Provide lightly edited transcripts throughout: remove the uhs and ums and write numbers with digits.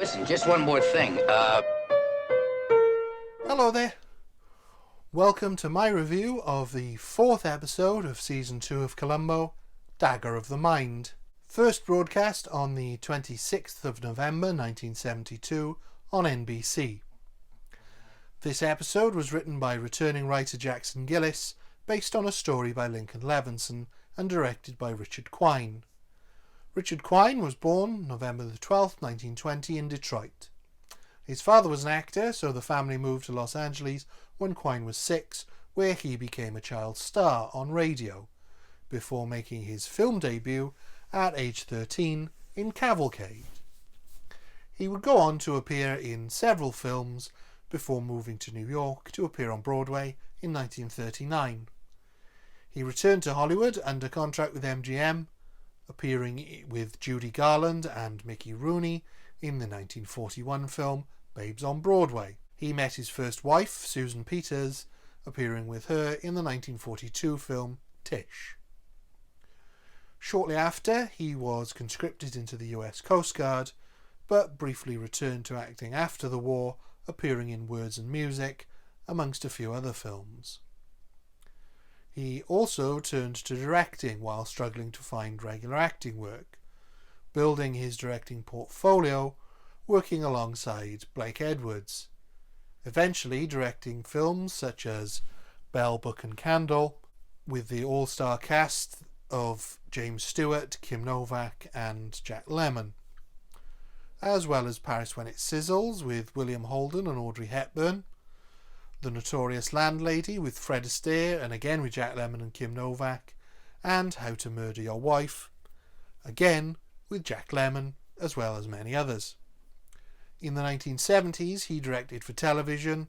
Listen, just one more thing. Hello there. Welcome to my review of the 4th episode of Season 2 of Columbo, Dagger of the Mind. First broadcast on the 26th of November 1972 on NBC. This episode was written by returning writer Jackson Gillis, based on a story by Lincoln Levinson, and directed by Richard Quine. Richard Quine was born November the 12th, 1920 in Detroit. His father was an actor, so the family moved to Los Angeles when Quine was 6, where he became a child star on radio, before making his film debut at age 13 in Cavalcade. He would go on to appear in several films before moving to New York to appear on Broadway in 1939. He returned to Hollywood under contract with MGM, appearing with Judy Garland and Mickey Rooney in the 1941 film Babes on Broadway. He met his first wife, Susan Peters, appearing with her in the 1942 film Tish. Shortly after, he was conscripted into the US Coast Guard, but briefly returned to acting after the war, appearing in Words and Music, amongst a few other films. He also turned to directing while struggling to find regular acting work, building his directing portfolio, working alongside Blake Edwards, eventually directing films such as Bell, Book and Candle, with the all-star cast of James Stewart, Kim Novak and Jack Lemmon, as well as Paris When It Sizzles with William Holden and Audrey Hepburn, The Notorious Landlady with Fred Astaire and again with Jack Lemmon and Kim Novak, and How to Murder Your Wife, again with Jack Lemmon, as well as many others. In the 1970s he directed for television,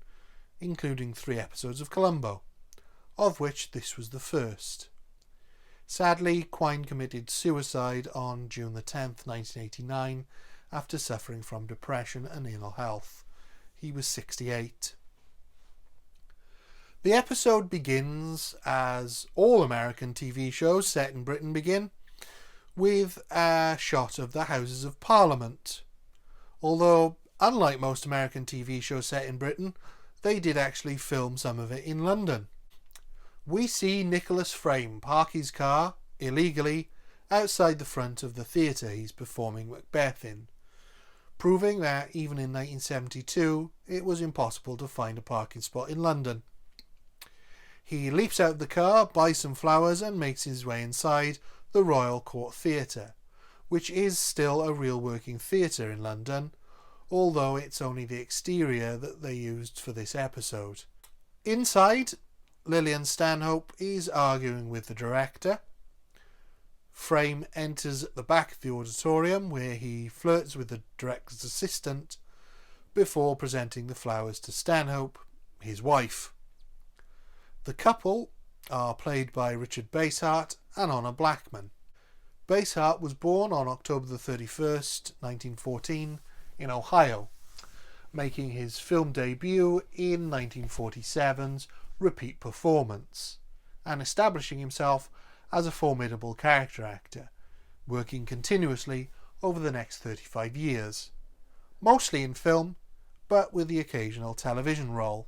including 3 episodes of Columbo, of which this was the first. Sadly, Quine committed suicide on June the 10th, 1989, after suffering from depression and ill health. He was 68. The episode begins, as all American TV shows set in Britain begin, with a shot of the Houses of Parliament. Although, unlike most American TV shows set in Britain, they did actually film some of it in London. We see Nicholas Frame park his car, illegally, outside the front of the theatre he's performing Macbeth in, proving that even in 1972 it was impossible to find a parking spot in London. He leaps out of the car, buys some flowers and makes his way inside the Royal Court Theatre, which is still a real working theatre in London, although it's only the exterior that they used for this episode. Inside, Lillian Stanhope is arguing with the director. Frame enters at the back of the auditorium where he flirts with the director's assistant before presenting the flowers to Stanhope, his wife. The couple are played by Richard Basehart and Honor Blackman. Basehart was born on October the 31st, 1914 in Ohio, making his film debut in 1947's Repeat Performance, and establishing himself as a formidable character actor, working continuously over the next 35 years, mostly in film, but with the occasional television role.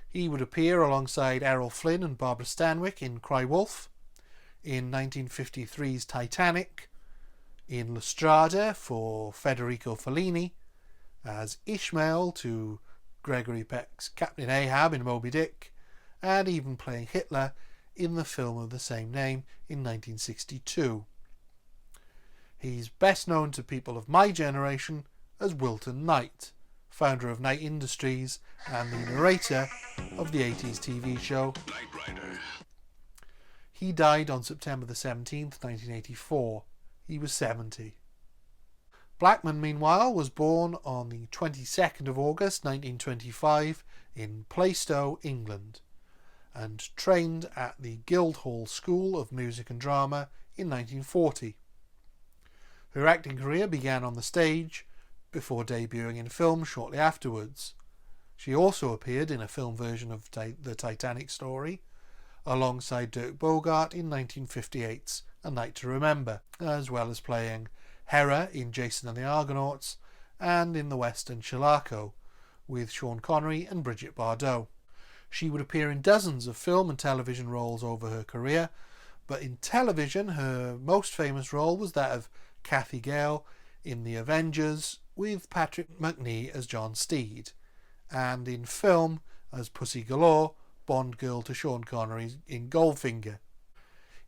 He would appear alongside Errol Flynn and Barbara Stanwyck in Cry Wolf, in 1953's Titanic, in La Strada for Federico Fellini, as Ishmael to Gregory Peck's Captain Ahab in Moby Dick, and even playing Hitler in the film of the same name in 1962. He's best known to people of my generation as Wilton Knight, founder of Knight Industries and the narrator of the 80s TV show Knight Rider. He died on September the 17th, 1984. He was 70. Blackman, meanwhile, was born on the 22nd of August 1925 in Plaistow, England, and trained at the Guildhall School of Music and Drama in 1940. Her acting career began on the stage, before debuting in film shortly afterwards. She also appeared in a film version of the Titanic story, alongside Dirk Bogarde in 1958's A Night to Remember, as well as playing Hera in Jason and the Argonauts, and in the western Shalako with Sean Connery and Brigitte Bardot. She would appear in dozens of film and television roles over her career, but in television her most famous role was that of Cathy Gale in The Avengers with Patrick Macnee as John Steed, and in film as Pussy Galore, Bond girl to Sean Connery in Goldfinger.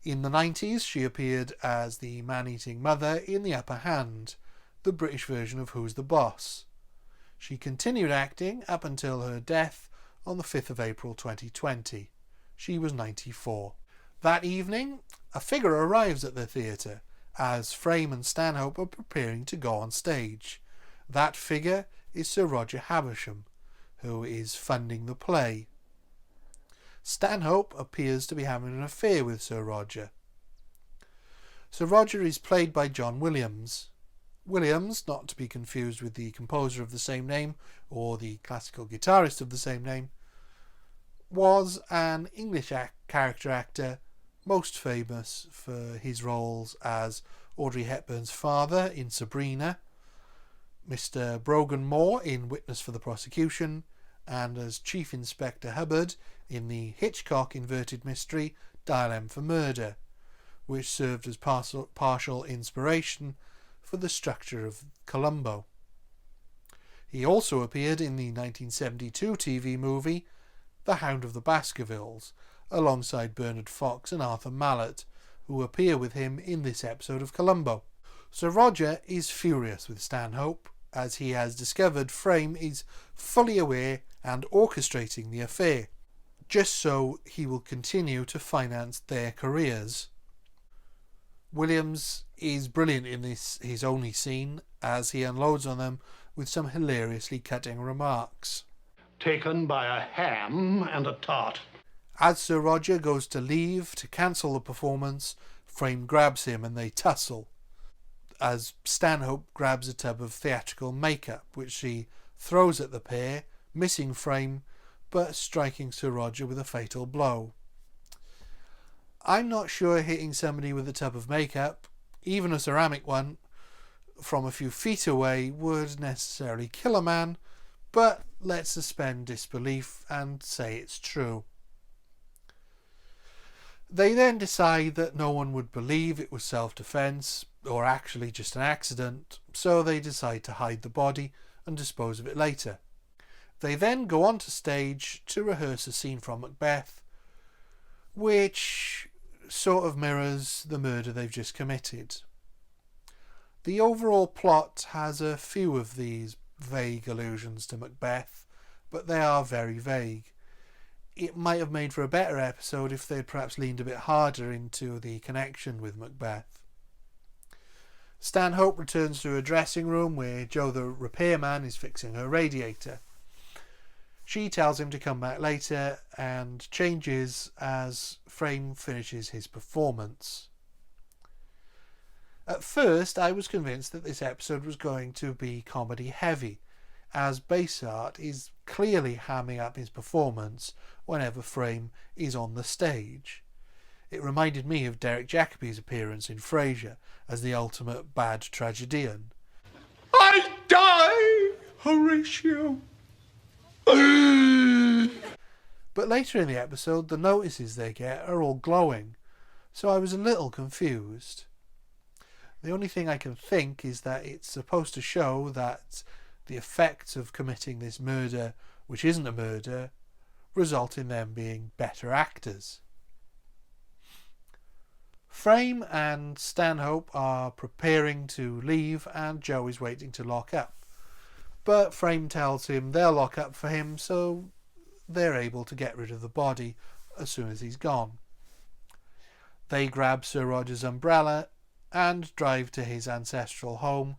In the 90s she appeared as the man-eating mother in The Upper Hand, the British version of Who's the Boss. She continued acting up until her death on the 5th of April 2020. She was 94. That evening, a figure arrives at the theatre as Frame and Stanhope are preparing to go on stage. That figure is Sir Roger Haversham, who is funding the play. Stanhope appears to be having an affair with Sir Roger. Sir Roger is played by John Williams. Williams, not to be confused with the composer of the same name or the classical guitarist of the same name, was an English character actor most famous for his roles as Audrey Hepburn's father in Sabrina, Mr. Brogan Moore in Witness for the Prosecution, and as Chief Inspector Hubbard in the Hitchcock inverted mystery Dial M for Murder, which served as partial inspiration for the structure of Columbo. He also appeared in the 1972 TV movie The Hound of the Baskervilles, alongside Bernard Fox and Arthur Malet, who appear with him in this episode of Columbo. Sir Roger is furious with Stanhope, as he has discovered Frame is fully aware and orchestrating the affair, just so he will continue to finance their careers. Williams is brilliant in this, his only scene, as he unloads on them with some hilariously cutting remarks. Taken by a ham and a tart. As Sir Roger goes to leave to cancel the performance, Frame grabs him and they tussle, as Stanhope grabs a tub of theatrical makeup, which she throws at the pair, missing Frame, but striking Sir Roger with a fatal blow. I'm not sure hitting somebody with a tub of makeup, even a ceramic one, from a few feet away would necessarily kill a man, but let's suspend disbelief and say it's true. They then decide that no one would believe it was self-defence, or actually just an accident, so they decide to hide the body and dispose of it later. They then go onto stage to rehearse a scene from Macbeth, which sort of mirrors the murder they've just committed. The overall plot has a few of these vague allusions to Macbeth, but they are very vague. It might have made for a better episode if they'd perhaps leaned a bit harder into the connection with Macbeth. Stanhope returns to her dressing room where Joe the repairman is fixing her radiator. She tells him to come back later and changes as Frame finishes his performance. At first I was convinced that this episode was going to be comedy heavy, as Basehart is clearly hamming up his performance whenever Frame is on the stage. It reminded me of Derek Jacobi's appearance in Fraser as the ultimate bad tragedian. I die, Horatio. But later in the episode, the notices they get are all glowing, so I was a little confused. The only thing I can think is that it's supposed to show that the effects of committing this murder, which isn't a murder, result in them being better actors. Frame and Stanhope are preparing to leave and Joe is waiting to lock up. But Frame tells him they'll lock up for him, so they're able to get rid of the body as soon as he's gone. They grab Sir Roger's umbrella and drive to his ancestral home,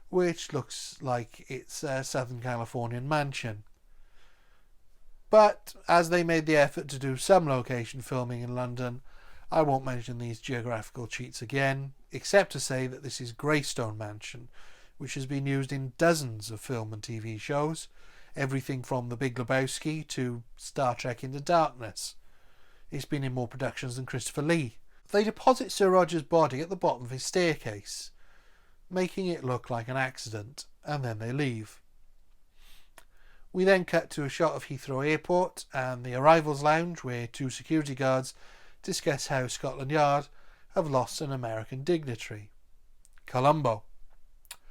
which looks like it's a Southern Californian mansion. But as they made the effort to do some location filming in London, I won't mention these geographical cheats again, except to say that this is Greystone Mansion, which has been used in dozens of film and TV shows, everything from The Big Lebowski to Star Trek Into Darkness. It's been in more productions than Christopher Lee. They deposit Sir Roger's body at the bottom of his staircase, making it look like an accident, and then they leave. We then cut to a shot of Heathrow Airport and the arrivals lounge where two security guards discuss how Scotland Yard have lost an American dignitary, Columbo,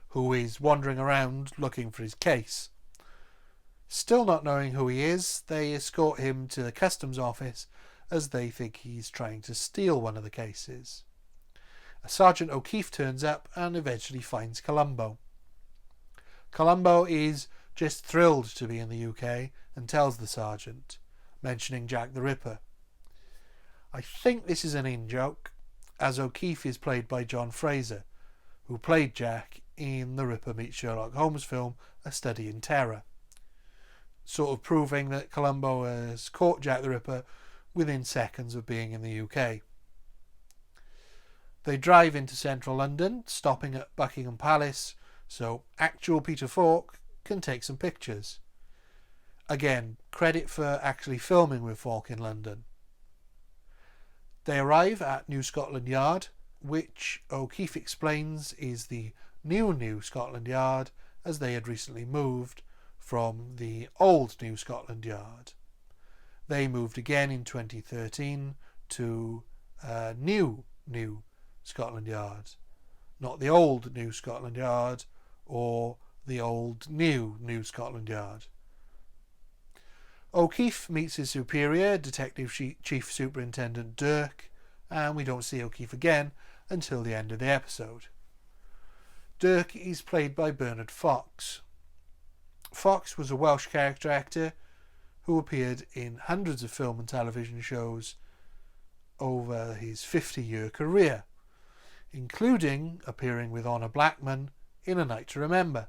who is wandering around looking for his case. Still not knowing who he is, they escort him to the customs office as they think he's trying to steal one of the cases. A Sergeant O'Keefe turns up and eventually finds Columbo. Columbo is just thrilled to be in the UK and tells the sergeant, mentioning Jack the Ripper. I think this is an in-joke, as O'Keefe is played by John Fraser, who played Jack in the Ripper meets Sherlock Holmes film A Study in Terror, sort of proving that Columbo has caught Jack the Ripper within seconds of being in the UK. They drive into central London, stopping at Buckingham Palace, so actual Peter Falk can take some pictures. Again, credit for actually filming with Falk in London. They arrive at New Scotland Yard, which O'Keefe explains is the New Scotland Yard, as they had recently moved from the old New Scotland Yard. They moved again in 2013 to New Scotland Yard, not the old New Scotland Yard or the old New Scotland Yard. O'Keefe meets his superior, Detective Chief Superintendent Durk, and we don't see O'Keefe again until the end of the episode. Durk is played by Bernard Fox. Fox was a Welsh character actor who appeared in hundreds of film and television shows over his 50-year career, including appearing with Honor Blackman in A Night to Remember,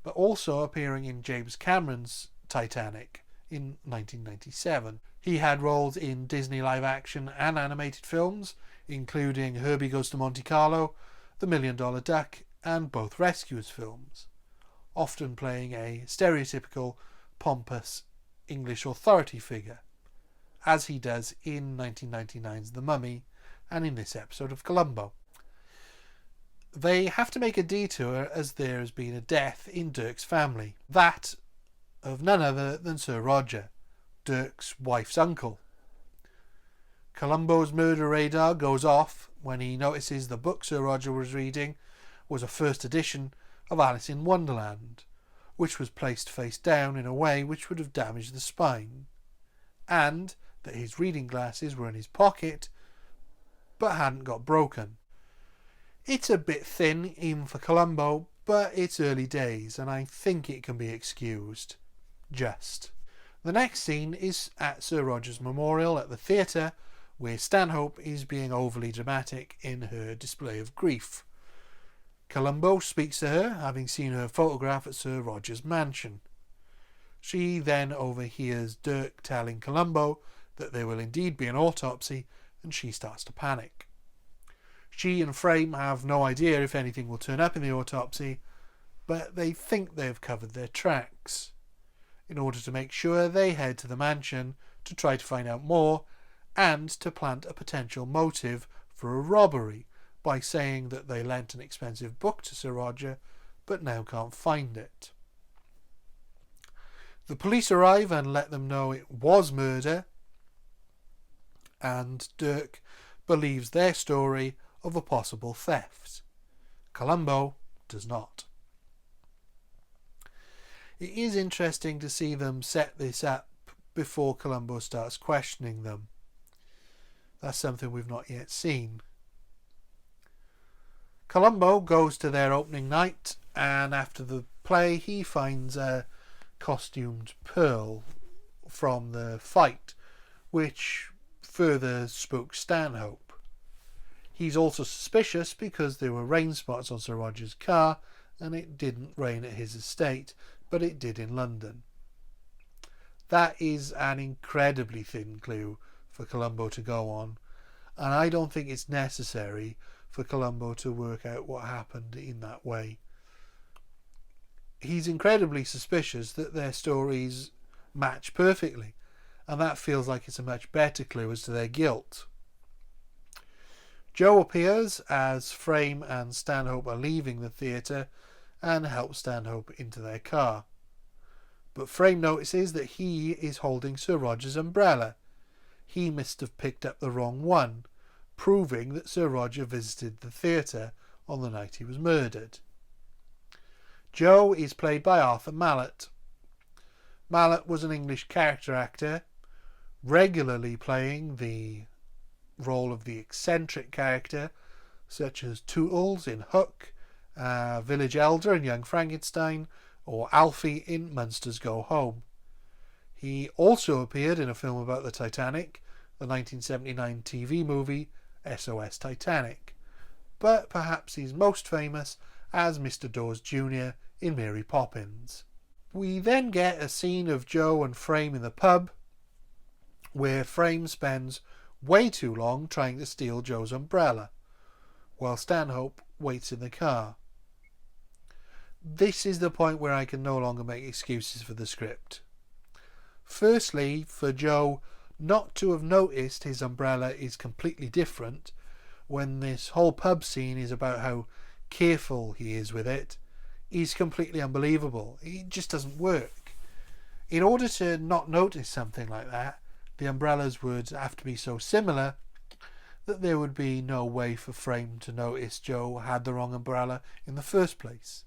but also appearing in James Cameron's Titanic in 1997. He had roles in Disney live-action and animated films, including Herbie Goes to Monte Carlo, The $1 Million Duck, and both Rescuers films, often playing a stereotypical, pompous English authority figure, as he does in 1999's The Mummy and in this episode of Columbo. They have to make a detour as there has been a death in Durk's family, that of none other than Sir Roger, Durk's wife's uncle. Columbo's murder radar goes off when he notices the book Sir Roger was reading was a first edition of Alice in Wonderland, which was placed face down in a way which would have damaged the spine, and that his reading glasses were in his pocket but hadn't got broken. It's a bit thin even for Columbo, but it's early days and I think it can be excused. Just. The next scene is at Sir Roger's memorial at the theatre, where Stanhope is being overly dramatic in her display of grief. Columbo speaks to her, having seen her photograph at Sir Roger's mansion. She then overhears Durk telling Columbo that there will indeed be an autopsy, and she starts to panic. She and Frame have no idea if anything will turn up in the autopsy, but they think they have covered their tracks. In order to make sure, they head to the mansion to try to find out more and to plant a potential motive for a robbery by saying that they lent an expensive book to Sir Roger but now can't find it. The police arrive and let them know it was murder, and Durk believes their story of a possible theft. Columbo does not. It is interesting to see them set this up before Columbo starts questioning them. That's something we've not yet seen. Columbo goes to their opening night, and after the play he finds a costumed Pearl from the fight, which further spooks Stanhope. He's also suspicious because there were rain spots on Sir Roger's car and it didn't rain at his estate, but it did in London. That is an incredibly thin clue for Columbo to go on, and I don't think it's necessary for Columbo to work out what happened in that way. He's incredibly suspicious that their stories match perfectly, and that feels like it's a much better clue as to their guilt. Joe appears as Frame and Stanhope are leaving the theatre and helps Stanhope into their car. But Frame notices that he is holding Sir Roger's umbrella. He must have picked up the wrong one, proving that Sir Roger visited the theatre on the night he was murdered. Joe is played by Arthur Malet. Malet was an English character actor, regularly playing the role of the eccentric character, such as Tootles in Hook, Village Elder in Young Frankenstein, or Alfie in Munsters Go Home. He also appeared in a film about the Titanic, the 1979 TV movie SOS Titanic, but perhaps he's most famous as Mr. Dawes Jr. in Mary Poppins. We then get a scene of Joe and Frame in the pub, where Frame spends way too long trying to steal Joe's umbrella, while Stanhope waits in the car. This is the point where I can no longer make excuses for the script. Firstly, for Joe not to have noticed his umbrella is completely different when this whole pub scene is about how careful he is with it, is completely unbelievable. It just doesn't work. In order to not notice something like that, the umbrellas would have to be so similar that there would be no way for Frame to notice Joe had the wrong umbrella in the first place.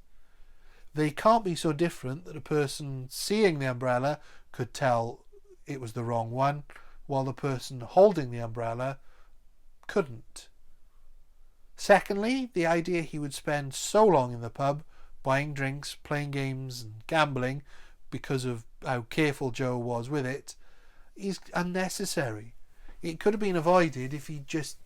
They can't be so different that a person seeing the umbrella could tell it was the wrong one, while the person holding the umbrella couldn't. Secondly, the idea he would spend so long in the pub buying drinks, playing games and gambling because of how careful Joe was with it is unnecessary. It could have been avoided if he just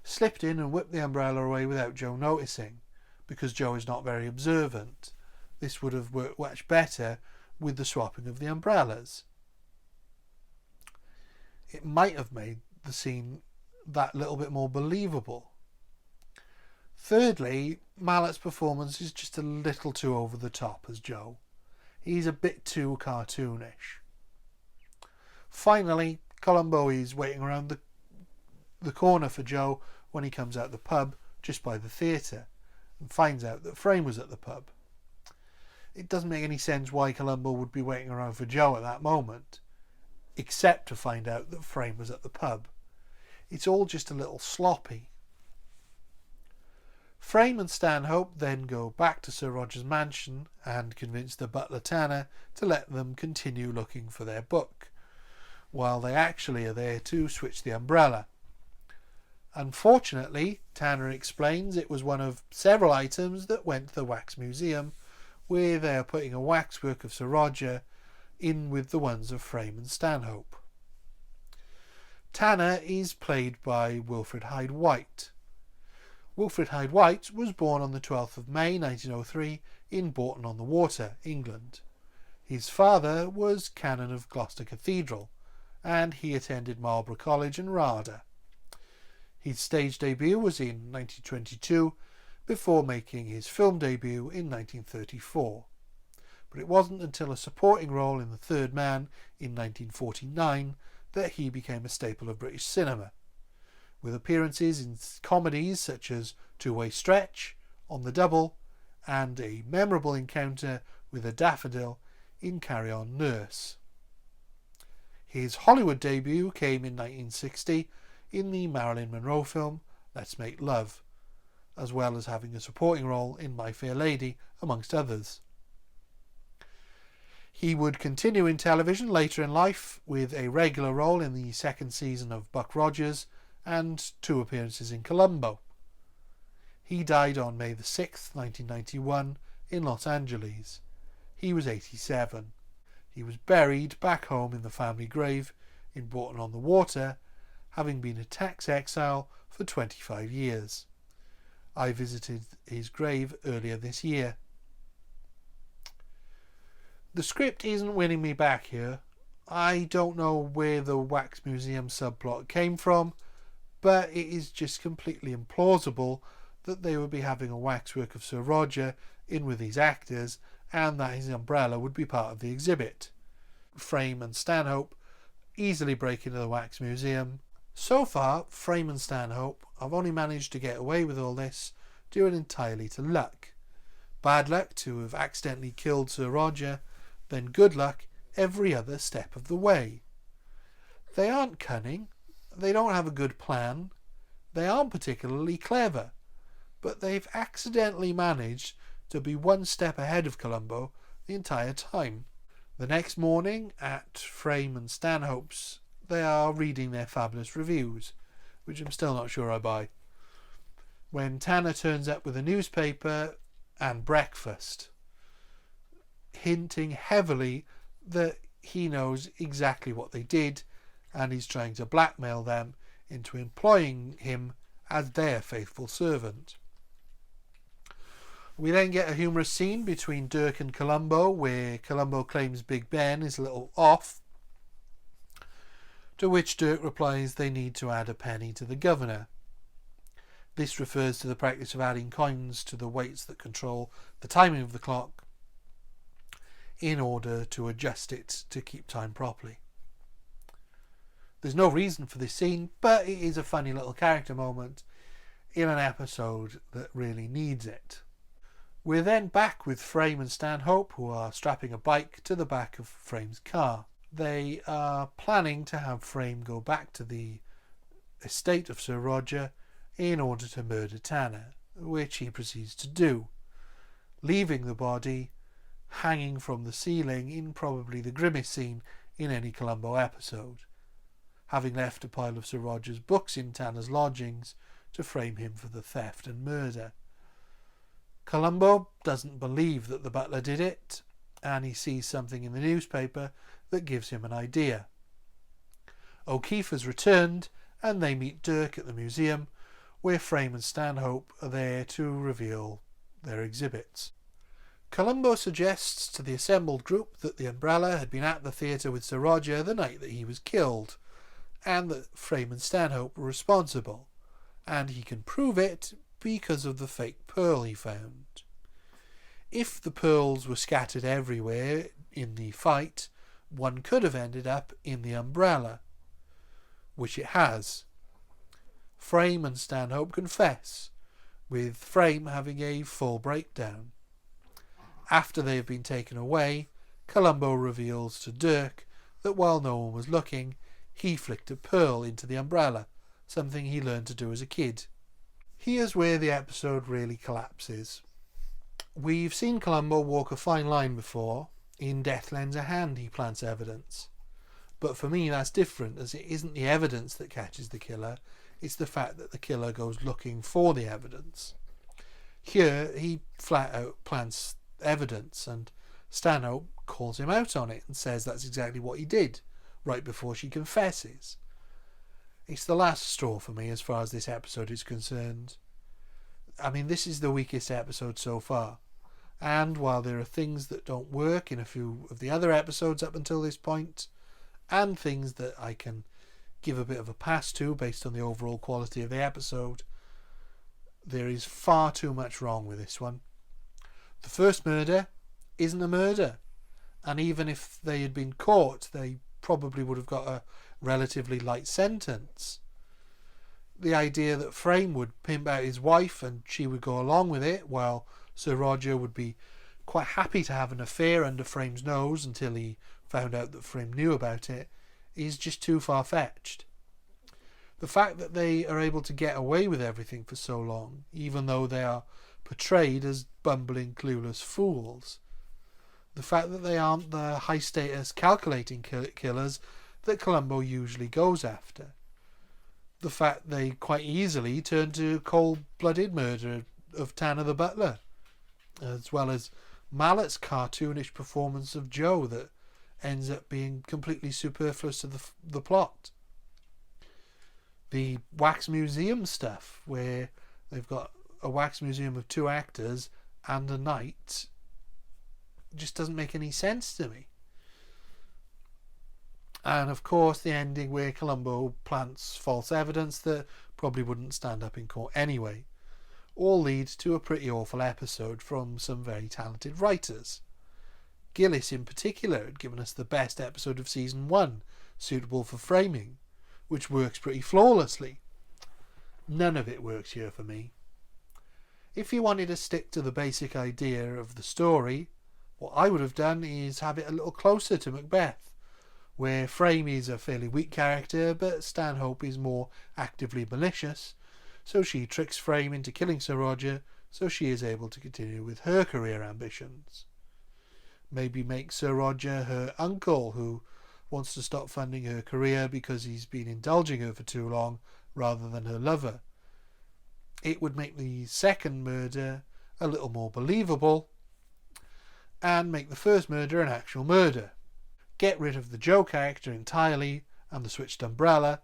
slipped in and whipped the umbrella away without Joe noticing, because Joe is not very observant. This would have worked much better with the swapping of the umbrellas. It might have made the scene that little bit more believable. Thirdly, Malet's performance is just a little too over the top as Joe. He's a bit too cartoonish. Finally, Columbo is waiting around the corner for Joe when he comes out the pub just by the theatre and finds out that Frame was at the pub. It doesn't make any sense why Columbo would be waiting around for Joe at that moment, except to find out that Frame was at the pub. It's all just a little sloppy. Frame and Stanhope then go back to Sir Roger's mansion and convince the butler Tanner to let them continue looking for their book, while they actually are there to switch the umbrella. Unfortunately, Tanner explains it was one of several items that went to the wax museum, where they are putting a waxwork of Sir Roger in with the ones of Frame and Stanhope. Tanner is played by Wilfred Hyde-White. Wilfred Hyde-White was born on the 12th of May 1903 in Bourton-on-the-Water, England. His father was Canon of Gloucester Cathedral, and he attended Marlborough College and RADA. His stage debut was in 1922, before making his film debut in 1934. But it wasn't until a supporting role in The Third Man in 1949 that he became a staple of British cinema, with appearances in comedies such as Two-Way Stretch, On the Double, and a memorable encounter with a daffodil in Carry On Nurse. His Hollywood debut came in 1960 in the Marilyn Monroe film Let's Make Love, as well as having a supporting role in My Fair Lady, amongst others. He would continue in television later in life with a regular role in the second season of Buck Rogers and 2 appearances in Columbo. He died on May the 6th, 1991 in Los Angeles. He was 87. He was buried back home in the family grave in Bourton-on-the-Water, having been a tax exile for 25 years. I visited his grave earlier this year. The script isn't winning me back here. I don't know where the Wax Museum subplot came from, but it is just completely implausible that they would be having a waxwork of Sir Roger in with these actors and that his umbrella would be part of the exhibit. Frame and Stanhope easily break into the Wax Museum So far, Frame and Stanhope have only managed to get away with all this due entirely to luck. Bad luck to have accidentally killed Sir Roger, then good luck every other step of the way. They aren't cunning, they don't have a good plan, they aren't particularly clever, but they've accidentally managed to be one step ahead of Columbo the entire time. The next morning, at Frame and Stanhope's, they are reading their fabulous reviews, which I'm still not sure I buy, when Tanner turns up with a newspaper and breakfast, hinting heavily that he knows exactly what they did and he's trying to blackmail them into employing him as their faithful servant. We then get a humorous scene between Durk and Columbo, where Columbo claims Big Ben is a little off, to which Durk replies they need to add a penny to the governor. This refers to the practice of adding coins to the weights that control the timing of the clock in order to adjust it to keep time properly. There's no reason for this scene, but it is a funny little character moment in an episode that really needs it. We're then back with Frame and Stanhope, who are strapping a bike to the back of Frame's car. They are planning to have Frame go back to the estate of Sir Roger in order to murder Tanner, which he proceeds to do, leaving the body hanging from the ceiling in probably the grimmest scene in any Columbo episode, having left a pile of Sir Roger's books in Tanner's lodgings to frame him for the theft and murder. Columbo doesn't believe that the butler did it, and he sees something in the newspaper that gives him an idea. O'Keefe has returned, and they meet Durk at the museum, where Frame and Stanhope are there to reveal their exhibits. Columbo suggests to the assembled group that the umbrella had been at the theatre with Sir Roger the night that he was killed, and that Frame and Stanhope were responsible, and he can prove it because of the fake pearl he found. If the pearls were scattered everywhere in the fight, one could have ended up in the umbrella, which it has. Frame and Stanhope confess, with Frame having a full breakdown. After they have been taken away, Columbo reveals to Durk that while no one was looking, he flicked a pearl into the umbrella, something he learned to do as a kid. Here's where the episode really collapses. We've seen Columbo walk a fine line before. In Death Lends a Hand he plants evidence. But for me that's different, as it isn't the evidence that catches the killer, it's the fact that the killer goes looking for the evidence. Here he flat out plants evidence, and Stanhope calls him out on it and says that's exactly what he did, right before she confesses. It's the last straw for me as far as this episode is concerned. I mean, this is the weakest episode so far, and while there are things that don't work in a few of the other episodes up until this point, and things that I can give a bit of a pass to based on the overall quality of the episode, there is far too much wrong with this one. The first murder isn't a murder, and even if they had been caught, they probably would have got a relatively light sentence. The idea that Frame would pimp out his wife and she would go along with it, while Sir Roger would be quite happy to have an affair under Frame's nose until he found out that Frame knew about it, is just too far-fetched. The fact that they are able to get away with everything for so long, even though they are portrayed as bumbling, clueless fools. The fact that they aren't the high-status, calculating killers that Columbo usually goes after. The fact they quite easily turn to cold-blooded murder of Tanner the butler, as well as Malet's cartoonish performance of Joe that ends up being completely superfluous to the plot. The wax museum stuff, where they've got a wax museum of 2 actors and a knight, just doesn't make any sense to me. And of course the ending where Columbo plants false evidence that probably wouldn't stand up in court anyway, all lead to a pretty awful episode from some very talented writers. Gillis in particular had given us the best episode of season 1, suitable for framing, which works pretty flawlessly. None of it works here for me. If you wanted to stick to the basic idea of the story, what I would have done is have it a little closer to Macbeth, where Frame is a fairly weak character, but Stanhope is more actively malicious, so she tricks Frame into killing Sir Roger so she is able to continue with her career ambitions. Maybe make Sir Roger her uncle, who wants to stop funding her career because he's been indulging her for too long, rather than her lover. It would make the second murder a little more believable, and make the first murder an actual murder. Get rid of the Joe character entirely and the switched umbrella,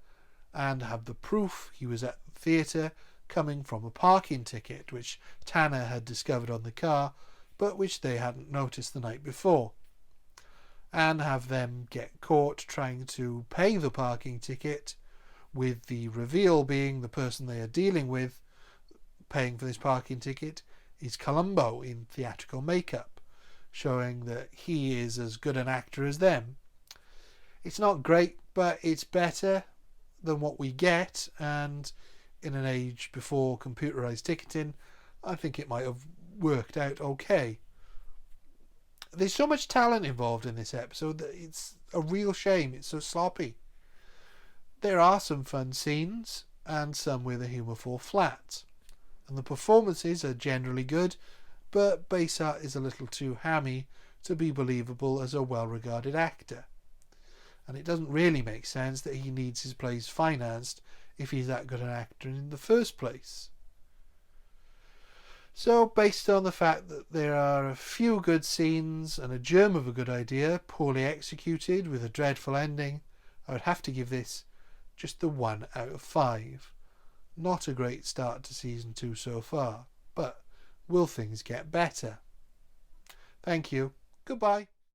and have the proof he was at the theatre coming from a parking ticket which Tanner had discovered on the car, but which they hadn't noticed the night before, and have them get caught trying to pay the parking ticket, with the reveal being the person they are dealing with paying for this parking ticket is Columbo in theatrical makeup, showing that he is as good an actor as them. It's not great, but it's better than what we get, and in an age before computerized ticketing, I think it might have worked out okay. There's so much talent involved in this episode that it's a real shame it's so sloppy. There are some fun scenes, and some where the humour falls flat, and the performances are generally good, but Basehart is a little too hammy to be believable as a well-regarded actor, and it doesn't really make sense that he needs his plays financed if he's that good an actor in the first place. So, based on the fact that there are a few good scenes and a germ of a good idea poorly executed with a dreadful ending, I would have to give this just the 1 out of 5. Not a great start to season 2 so far, but will things get better? Thank you. Goodbye.